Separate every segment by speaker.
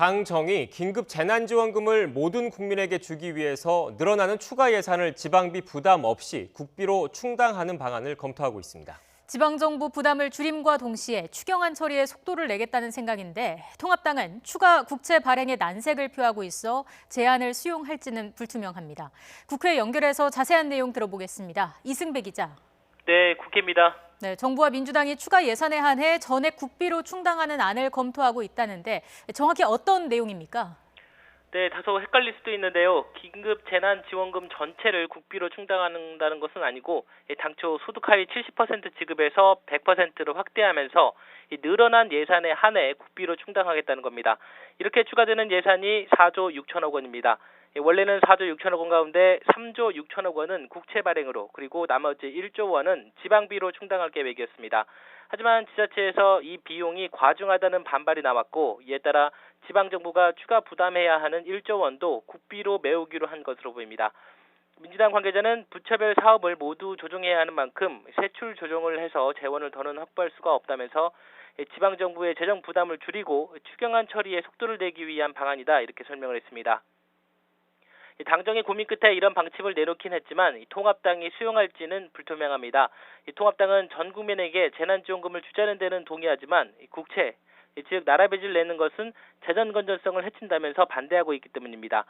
Speaker 1: 당정이 긴급 재난지원금을 모든 국민에게 주기 위해서 늘어나는 추가 예산을 지방비 부담 없이 국비로 충당하는 방안을 검토하고 있습니다.
Speaker 2: 지방정부 부담을 줄임과 동시에 추경안 처리에 속도를 내겠다는 생각인데 통합당은 추가 국채 발행에 난색을 표하고 있어 제안을 수용할지는 불투명합니다. 국회 연결해서 자세한 내용 들어보겠습니다. 이승배 기자.
Speaker 3: 네, 국회입니다.
Speaker 2: 네, 정부와 민주당이 추가 예산에 한해 전액 국비로 충당하는 안을 검토하고 있다는데 정확히 어떤 내용입니까?
Speaker 3: 네, 다소 헷갈릴 수도 있는데요. 긴급 재난지원금 전체를 국비로 충당한다는 것은 아니고 당초 소득 하위 70% 지급에서 100%로 확대하면서 늘어난 예산에 한해 국비로 충당하겠다는 겁니다. 이렇게 추가되는 예산이 4조 6천억 원입니다. 원래는 4조 6천억 원 가운데 3조 6천억 원은 국채 발행으로 그리고 나머지 1조 원은 지방비로 충당할 계획이었습니다. 하지만 지자체에서 이 비용이 과중하다는 반발이 나왔고 이에 따라 지방정부가 추가 부담해야 하는 1조 원도 국비로 메우기로 한 것으로 보입니다. 민주당 관계자는 부처별 사업을 모두 조정해야 하는 만큼 세출 조정을 해서 재원을 더는 확보할 수가 없다면서 지방정부의 재정 부담을 줄이고 추경안 처리에 속도를 내기 위한 방안이다 이렇게 설명을 했습니다. 당정의 고민 끝에 이런 방침을 내놓긴 했지만 통합당이 수용할지는 불투명합니다. 통합당은 전 국민에게 재난지원금을 주자는 데는 동의하지만 국채, 즉 나라 빚을 내는 것은 재정 건전성을 해친다면서 반대하고 있기 때문입니다.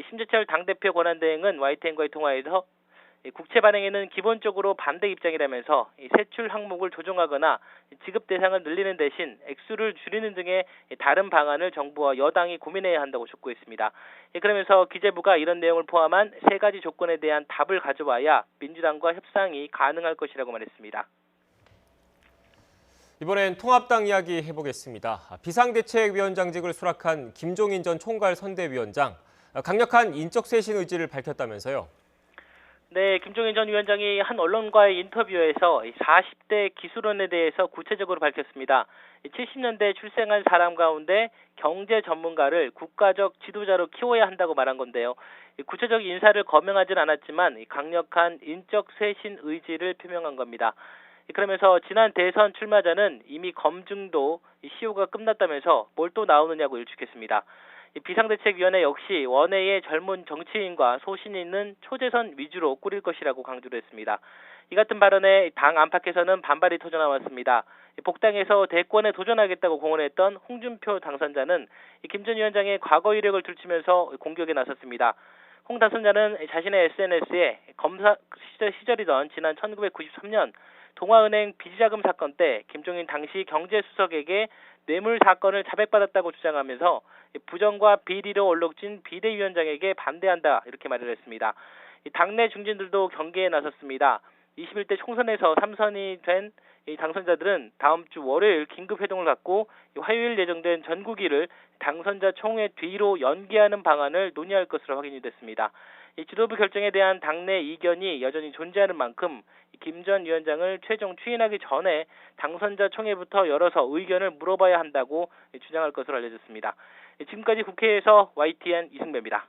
Speaker 3: 심재철 당대표 권한대행은 YTN과의 통화에서 국채 발행에는 기본적으로 반대 입장이라면서 세출 항목을 조정하거나 지급 대상을 늘리는 대신 액수를 줄이는 등의 다른 방안을 정부와 여당이 고민해야 한다고 촉구했습니다. 그러면서 기재부가 이런 내용을 포함한 3가지 조건에 대한 답을 가져와야 민주당과 협상이 가능할 것이라고 말했습니다.
Speaker 1: 이번엔 통합당 이야기 해보겠습니다. 비상대책위원장직을 수락한 김종인 전 총괄 선대위원장, 강력한 인적 쇄신 의지를 밝혔다면서요.
Speaker 3: 네, 김종인 전 위원장이 한 언론과의 인터뷰에서 40대 기술원에 대해서 구체적으로 밝혔습니다. 70년대 출생한 사람 가운데 경제 전문가를 국가적 지도자로 키워야 한다고 말한 건데요. 구체적 인사를 거명하진 않았지만 강력한 인적 쇄신 의지를 표명한 겁니다. 그러면서 지난 대선 출마자는 이미 검증도 시효가 끝났다면서 뭘 또 나오느냐고 일축했습니다. 비상대책위원회 역시 원외의 젊은 정치인과 소신 있는 초재선 위주로 꾸릴 것이라고 강조를 했습니다. 이 같은 발언에 당 안팎에서는 반발이 터져나왔습니다. 복당에서 대권에 도전하겠다고 공언했던 홍준표 당선자는 김 전 위원장의 과거 이력을 들추면서 공격에 나섰습니다. 홍 당선자는 자신의 SNS에 검사 시절이던 지난 1993년 동아은행 비자금 사건 때 김종인 당시 경제수석에게 뇌물 사건을 자백받았다고 주장하면서 부정과 비리로 얼룩진 비대위원장에게 반대한다 이렇게 말을 했습니다. 당내 중진들도 경계에 나섰습니다. 21대 총선에서 3선이 된 당선자들은 다음 주 월요일 긴급회동을 갖고 화요일 예정된 전국일을 당선자 총회 뒤로 연기하는 방안을 논의할 것으로 확인이 됐습니다. 지도부 결정에 대한 당내 이견이 여전히 존재하는 만큼 김 전 위원장을 최종 추인하기 전에 당선자 총회부터 열어서 의견을 물어봐야 한다고 주장할 것으로 알려졌습니다. 지금까지 국회에서 YTN 이승배입니다.